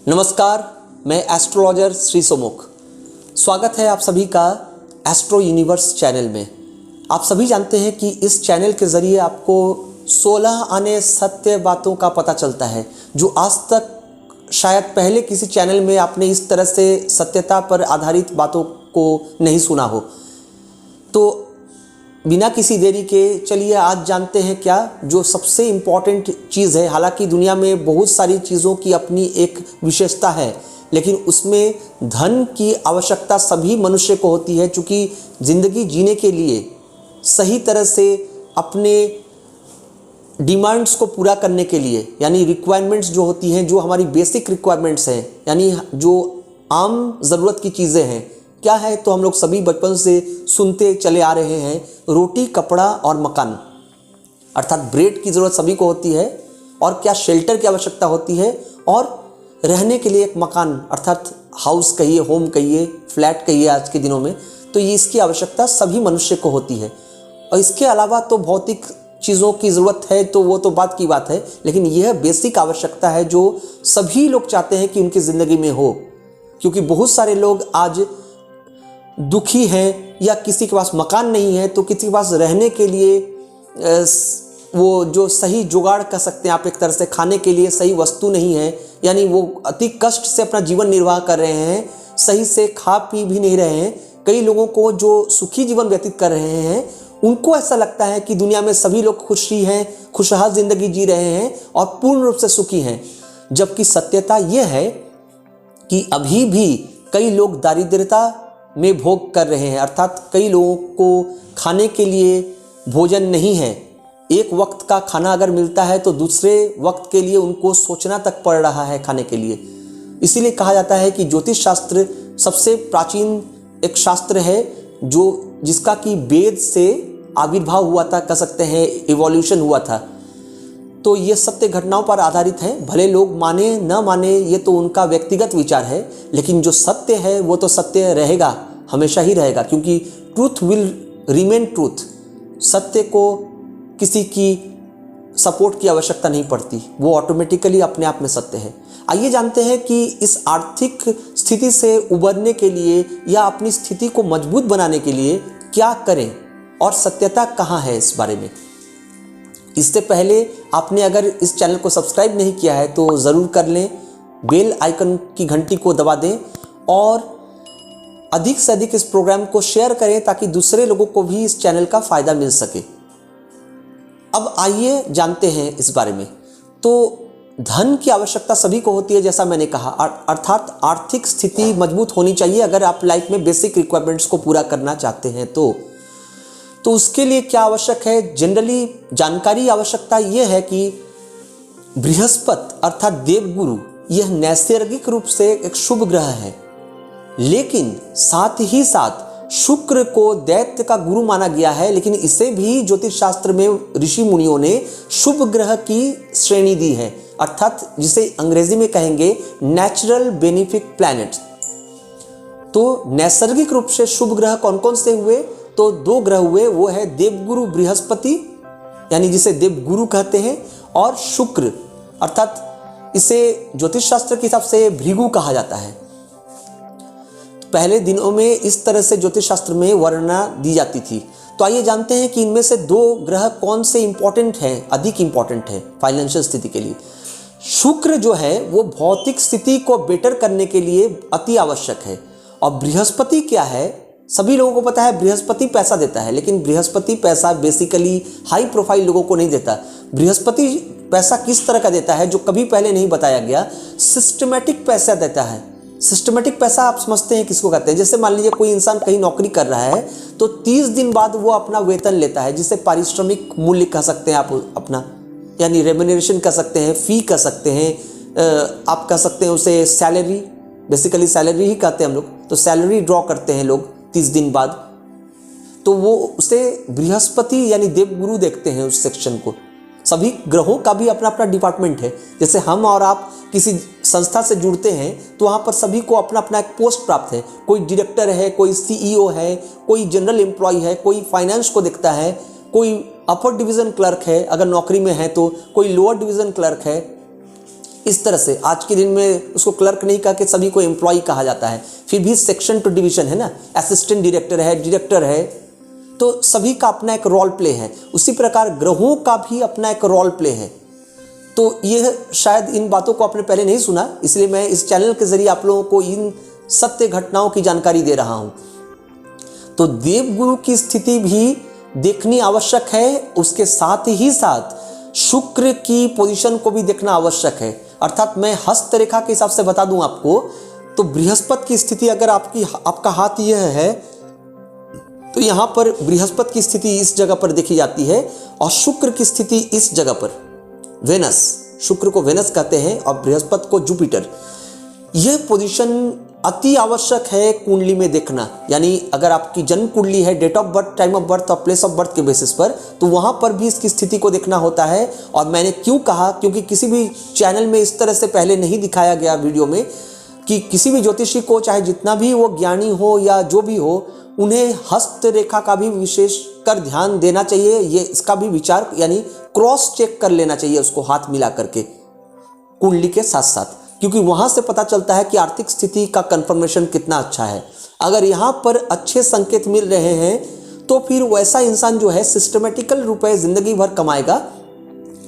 नमस्कार, मैं एस्ट्रोलॉजर श्री सोमुख। स्वागत है आप सभी का एस्ट्रो यूनिवर्स चैनल में। आप सभी जानते हैं कि इस चैनल के ज़रिए आपको 16 आने सत्य बातों का पता चलता है जो आज तक शायद पहले किसी चैनल में आपने इस तरह से सत्यता पर आधारित बातों को नहीं सुना हो। तो बिना किसी देरी के चलिए आज जानते हैं क्या जो सबसे इम्पॉर्टेंट चीज़ है। हालांकि दुनिया में बहुत सारी चीज़ों की अपनी एक विशेषता है, लेकिन उसमें धन की आवश्यकता सभी मनुष्य को होती है, क्योंकि ज़िंदगी जीने के लिए सही तरह से अपने डिमांड्स को पूरा करने के लिए, यानी रिक्वायरमेंट्स जो होती हैं, जो हमारी बेसिक रिक्वायरमेंट्स हैं, यानी जो आम ज़रूरत की चीज़ें हैं, क्या है तो हम लोग सभी बचपन से सुनते चले आ रहे हैं, रोटी, कपड़ा और मकान। अर्थात ब्रेड की ज़रूरत सभी को होती है, और क्या शेल्टर की आवश्यकता होती है, और रहने के लिए एक मकान अर्थात हाउस कहिए, होम कहिए, फ्लैट कहिए आज के दिनों में, तो ये इसकी आवश्यकता सभी मनुष्य को होती है। और इसके अलावा तो भौतिक चीज़ों की ज़रूरत है, तो वो तो बात की बात है, लेकिन यह बेसिक आवश्यकता है जो सभी लोग चाहते हैं कि उनकी ज़िंदगी में हो। क्योंकि बहुत सारे लोग आज दुखी हैं, या किसी के पास मकान नहीं है, तो किसी के पास रहने के लिए वो जो सही जुगाड़ कर सकते हैं आप एक तरह से, खाने के लिए सही वस्तु नहीं है, यानी वो अति कष्ट से अपना जीवन निर्वाह कर रहे हैं, सही से खा पी भी नहीं रहे हैं। कई लोगों को जो सुखी जीवन व्यतीत कर रहे हैं, उनको ऐसा लगता है कि दुनिया में सभी लोग खुशी हैं, खुशहाल ज़िंदगी जी रहे हैं और पूर्ण रूप से सुखी हैं। जबकि सत्यता ये है कि अभी भी कई लोग दारिद्र्यता में भोग कर रहे हैं। अर्थात कई लोगों को खाने के लिए भोजन नहीं है। एक वक्त का खाना अगर मिलता है तो दूसरे वक्त के लिए उनको सोचना तक पड़ रहा है खाने के लिए। इसीलिए कहा जाता है कि ज्योतिष शास्त्र सबसे प्राचीन एक शास्त्र है, जो जिसका कि वेद से आविर्भाव हुआ था, कह सकते हैं इवोल्यूशन हुआ था। तो ये सत्य घटनाओं पर आधारित है। भले लोग माने न माने, ये तो उनका व्यक्तिगत विचार है, लेकिन जो सत्य है वो तो सत्य रहेगा, हमेशा ही रहेगा, क्योंकि ट्रूथ विल रिमेन ट्रूथ। सत्य को किसी की सपोर्ट की आवश्यकता नहीं पड़ती, वो ऑटोमेटिकली अपने आप में सत्य है। आइए जानते हैं कि इस आर्थिक स्थिति से उबरने के लिए या अपनी स्थिति को मजबूत बनाने के लिए क्या करें और सत्यता कहाँ है इस बारे में। इससे पहले आपने अगर इस चैनल को सब्सक्राइब नहीं किया है तो ज़रूर कर लें, बेल आइकन की घंटी को दबा दें और अधिक से अधिक इस प्रोग्राम को शेयर करें ताकि दूसरे लोगों को भी इस चैनल का फ़ायदा मिल सके। अब आइए जानते हैं इस बारे में। तो धन की आवश्यकता सभी को होती है, जैसा मैंने कहा, अर्थात आर्थिक स्थिति मजबूत होनी चाहिए अगर आप लाइफ में बेसिक रिक्वायरमेंट्स को पूरा करना चाहते हैं। तो उसके लिए क्या आवश्यक है, जनरली जानकारी आवश्यकता यह है कि बृहस्पति अर्थात देवगुरु यह नैसर्गिक रूप से एक शुभ ग्रह है, लेकिन साथ ही साथ शुक्र को दैत्य का गुरु माना गया है। लेकिन इसे भी ज्योतिष शास्त्र में ऋषि मुनियों ने शुभ ग्रह की श्रेणी दी है, अर्थात जिसे अंग्रेजी में कहेंगे नेचुरल बेनिफिक प्लैनेट। तो नैसर्गिक रूप से शुभ ग्रह कौन कौन से हुए, तो 2 ग्रह हुए, वो है देवगुरु बृहस्पति, यानी जिसे देवगुरु कहते हैं, और शुक्र अर्थात इसे ज्योतिष शास्त्र के हिसाब से भृगु कहा जाता है। पहले दिनों में इस तरह से ज्योतिष शास्त्र में वर्णना दी जाती थी। तो आइए जानते हैं कि इनमें से 2 ग्रह कौन से इंपॉर्टेंट हैं, अधिक इंपॉर्टेंट है फाइनेंशियल स्थिति के लिए। शुक्र जो है वो भौतिक स्थिति को बेटर करने के लिए अति आवश्यक है, और बृहस्पति क्या है, सभी लोगों को पता है बृहस्पति पैसा देता है, लेकिन बृहस्पति पैसा बेसिकली हाई प्रोफाइल लोगों को नहीं देता। बृहस्पति पैसा किस तरह का देता है जो कभी पहले नहीं बताया गया, सिस्टमेटिक पैसा देता है। सिस्टमेटिक पैसा आप समझते हैं किसको कहते हैं। जैसे मान लीजिए कोई इंसान कहीं नौकरी कर रहा है तो 30 दिन बाद वो अपना वेतन लेता है, जिसे पारिश्रमिक मूल्य कह सकते हैं आप अपना, यानी रेम्यूनरेशन कह सकते हैं, फी कह सकते हैं, आप कह सकते हैं उसे सैलरी, बेसिकली सैलरी ही कहते हैं हम लोग। तो सैलरी ड्रॉ करते हैं लोग 30 दिन बाद, तो वो उसे बृहस्पति यानी देवगुरु देखते हैं उस सेक्शन को। सभी ग्रहों का भी अपना अपना डिपार्टमेंट है। जैसे हम और आप किसी संस्था से जुड़ते हैं तो वहाँ पर सभी को अपना अपना एक पोस्ट प्राप्त है। कोई डायरेक्टर है, कोई CEO है, कोई जनरल एम्प्लॉय है, कोई फाइनेंस को देखता है, कोई अपर डिवीज़न क्लर्क है अगर नौकरी में है, तो कोई लोअर डिवीज़न क्लर्क है। इस तरह से आज के दिन में उसको क्लर्क नहीं कहा कि सभी को एम्प्लॉय कहा जाता है, फिर भी सेक्शन टू डिवीजन है ना, असिस्टेंट डायरेक्टर है, डायरेक्टर है, तो सभी का अपना एक रोल प्ले है। उसी प्रकार ग्रहों का भी अपना एक रोल प्ले है। तो ये शायद इन बातों को आपने पहले नहीं सुना, इसलिए मैं इस चैनल के जरिए आप लोगों को इन सत्य घटनाओं की जानकारी दे रहा हूं। तो देवगुरु की स्थिति भी देखनी आवश्यक है, उसके साथ ही साथ शुक्र की पोजीशन को भी देखना आवश्यक है। अर्थात मैं हस्त रेखा के हिसाब से बता दूं आपको, तो बृहस्पति की स्थिति अगर आपका हाथ यह है तो यहां पर बृहस्पति की स्थिति इस जगह पर देखी जाती है और शुक्र की स्थिति इस जगह पर, वेनस, शुक्र को वेनस कहते हैं और बृहस्पति को जुपिटर। यह पोजीशन अति आवश्यक है कुंडली में देखना। यानी अगर आपकी जन्म कुंडली है, date of birth, time of birth और प्लेस ऑफ बर्थ के बेसिस पर, तो वहां पर भी इसकी स्थिति को देखना होता है। और मैंने क्यों कहा, क्योंकि किसी भी चैनल में इस तरह से पहले नहीं दिखाया गया वीडियो में कि किसी भी ज्योतिषी को, चाहे जितना भी वो ज्ञानी हो या जो भी हो, उन्हें हस्त रेखा का भी विशेष कर ध्यान देना चाहिए। ये इसका भी विचार यानी क्रॉस चेक कर लेना चाहिए उसको हाथ मिला करके कुंडली के साथ साथ, क्योंकि वहां से पता चलता है कि आर्थिक स्थिति का कंफर्मेशन कितना अच्छा है। अगर यहाँ पर अच्छे संकेत मिल रहे हैं तो फिर वैसा इंसान जो है सिस्टमेटिकल रूप से जिंदगी भर कमाएगा,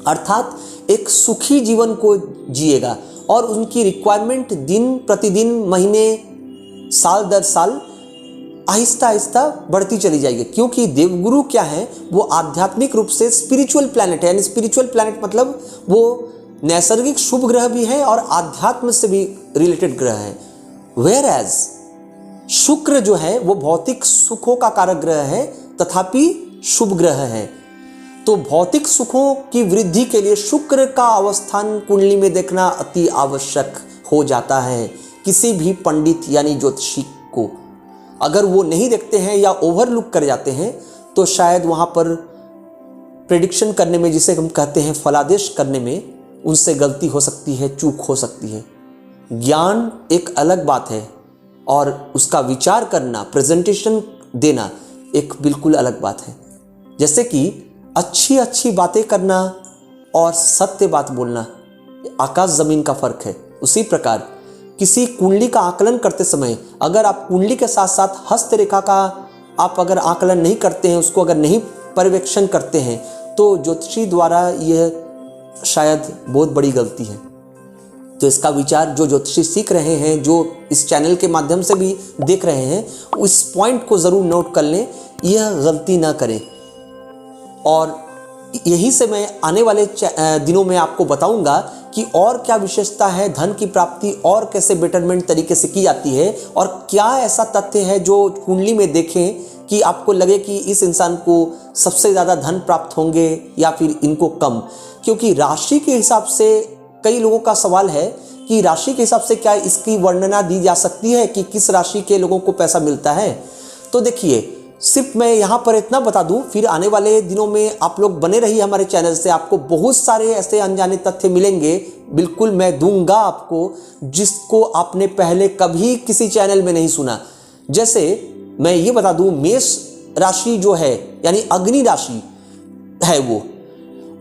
अर्थात एक सुखी जीवन को जिएगा और उनकी रिक्वायरमेंट दिन प्रतिदिन, महीने, साल दर साल आहिस्ता आहिस्ता बढ़ती चली जाएगी। क्योंकि देवगुरु क्या है, वो आध्यात्मिक रूप से स्पिरिचुअल प्लैनेट है। यानी स्पिरिचुअल प्लैनेट मतलब वो नैसर्गिक शुभ ग्रह भी है और आध्यात्म से भी रिलेटेड ग्रह है। वेयर एज शुक्र जो है वो भौतिक सुखों का कारक ग्रह है, तथापि शुभ ग्रह है। तो भौतिक सुखों की वृद्धि के लिए शुक्र का अवस्थान कुंडली में देखना अति आवश्यक हो जाता है किसी भी पंडित यानी ज्योतिषी को। अगर वो नहीं देखते हैं या ओवरलुक कर जाते हैं तो शायद वहां पर प्रेडिक्शन करने में, जिसे हम कहते हैं फलादेश करने में, उनसे गलती हो सकती है, चूक हो सकती है। ज्ञान एक अलग बात है और उसका विचार करना, प्रेजेंटेशन देना एक बिल्कुल अलग बात है। जैसे कि अच्छी अच्छी बातें करना और सत्य बात बोलना, आकाश जमीन का फर्क है। उसी प्रकार किसी कुंडली का आकलन करते समय अगर आप कुंडली के साथ साथ हस्त रेखा का आप अगर आकलन नहीं करते हैं, उसको अगर नहीं पर्यवेक्षण करते हैं, तो ज्योतिषी द्वारा यह शायद बहुत बड़ी गलती है। तो इसका विचार जो ज्योतिषी सीख रहे हैं, जो इस चैनल के माध्यम से भी देख रहे हैं, उस पॉइंट को ज़रूर नोट कर लें, यह गलती ना करें। और यहीं से मैं आने वाले दिनों में आपको बताऊंगा कि और क्या विशेषता है धन की प्राप्ति और कैसे बेटरमेंट तरीके से की जाती है, और क्या ऐसा तथ्य है जो कुंडली में देखें कि आपको लगे कि इस इंसान को सबसे ज़्यादा धन प्राप्त होंगे या फिर इनको कम। क्योंकि राशि के हिसाब से कई लोगों का सवाल है कि राशि के हिसाब से क्या इसकी वर्णना दी जा सकती है कि किस राशि के लोगों को पैसा मिलता है। तो देखिए, सिर्फ मैं यहाँ पर इतना बता दूं, फिर आने वाले दिनों में आप लोग बने रहिए हमारे चैनल से, आपको बहुत सारे ऐसे अनजाने तथ्य मिलेंगे, बिल्कुल मैं दूंगा आपको, जिसको आपने पहले कभी किसी चैनल में नहीं सुना। जैसे मैं ये बता दूं, मेष राशि जो है यानी अग्नि राशि है वो,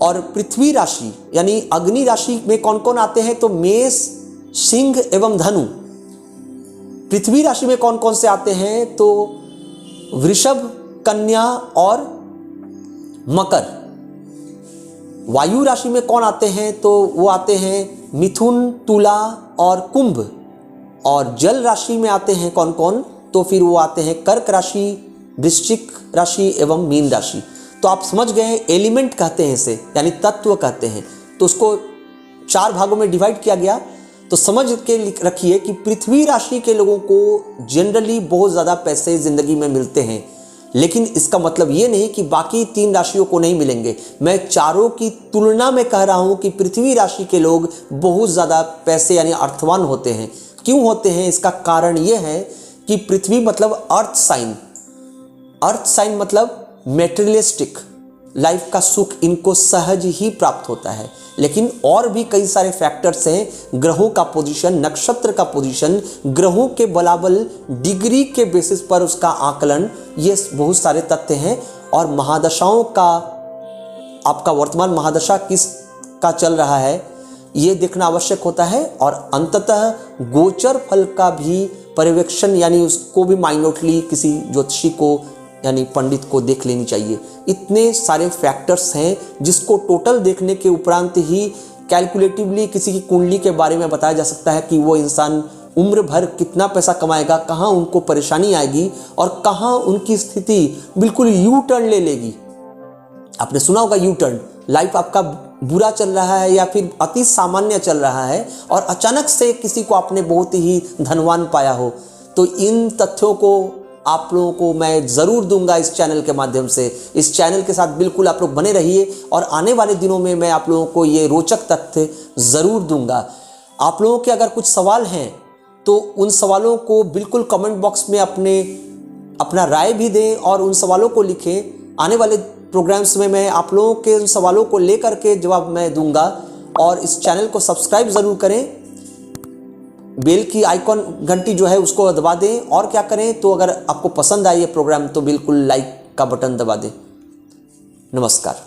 और पृथ्वी राशि यानी अग्नि राशि में कौन कौन आते हैं, तो मेष, सिंह एवं धनु। पृथ्वी राशि में कौन कौन से आते हैं, तो वृषभ, कन्या और मकर। वायु राशि में कौन आते हैं, तो वो आते हैं मिथुन, तुला और कुंभ। और जल राशि में आते हैं कौन कौन, तो फिर वो आते हैं कर्क राशि, वृश्चिक राशि एवं मीन राशि। तो आप समझ गए, एलिमेंट कहते हैं इसे, यानी तत्व कहते हैं। तो उसको 4 भागों में डिवाइड किया गया। तो समझ के रखिए कि पृथ्वी राशि के लोगों को जनरली बहुत ज़्यादा पैसे ज़िंदगी में मिलते हैं, लेकिन इसका मतलब ये नहीं कि बाकी 3 राशियों को नहीं मिलेंगे। मैं चारों की तुलना में कह रहा हूँ कि पृथ्वी राशि के लोग बहुत ज़्यादा पैसे यानी अर्थवान होते हैं। क्यों होते हैं, इसका कारण ये है कि पृथ्वी मतलब अर्थ साइन, अर्थ साइन मतलब मेटेरियलिस्टिक लाइफ का सुख इनको सहज ही प्राप्त होता है। लेकिन और भी कई सारे फैक्टर्स हैं, ग्रहों का पोजीशन, नक्षत्र का पोजीशन, ग्रहों के बलाबल, डिग्री के बेसिस पर उसका आकलन, ये बहुत सारे तथ्य हैं। और महादशाओं का, आपका वर्तमान महादशा किस का चल रहा है, ये देखना आवश्यक होता है। और अंततः गोचर फल का भी पर्यवेक्षण यानी उसको भी माइन्यूटली किसी ज्योतिषी को यानी पंडित को देख लेनी चाहिए। इतने सारे फैक्टर्स हैं जिसको टोटल देखने के उपरांत ही कैलकुलेटिवली किसी की कुंडली के बारे में बताया जा सकता है कि वो इंसान उम्र भर कितना पैसा कमाएगा, कहाँ उनको परेशानी आएगी और कहाँ उनकी स्थिति बिल्कुल यू टर्न ले लेगी। आपने सुना होगा यू टर्न, लाइफ आपका बुरा चल रहा है या फिर अति सामान्य चल रहा है और अचानक से किसी को आपने बहुत ही धनवान पाया हो, तो इन तथ्यों को आप लोगों को मैं ज़रूर दूंगा इस चैनल के माध्यम से। इस चैनल के साथ बिल्कुल आप लोग बने रहिए और आने वाले दिनों में मैं आप लोगों को ये रोचक तथ्य ज़रूर दूंगा। आप लोगों के अगर कुछ सवाल हैं तो उन सवालों को बिल्कुल कमेंट बॉक्स में अपना राय भी दें और उन सवालों को लिखें। आने वाले प्रोग्राम्स में मैं आप लोगों के उन सवालों को लेकर के जवाब मैं दूंगा। और इस चैनल को सब्सक्राइब ज़रूर करें, बेल की आइकॉन घंटी जो है उसको दबा दें। और क्या करें, तो अगर आपको पसंद आए ये प्रोग्राम तो बिल्कुल लाइक का बटन दबा दें। नमस्कार।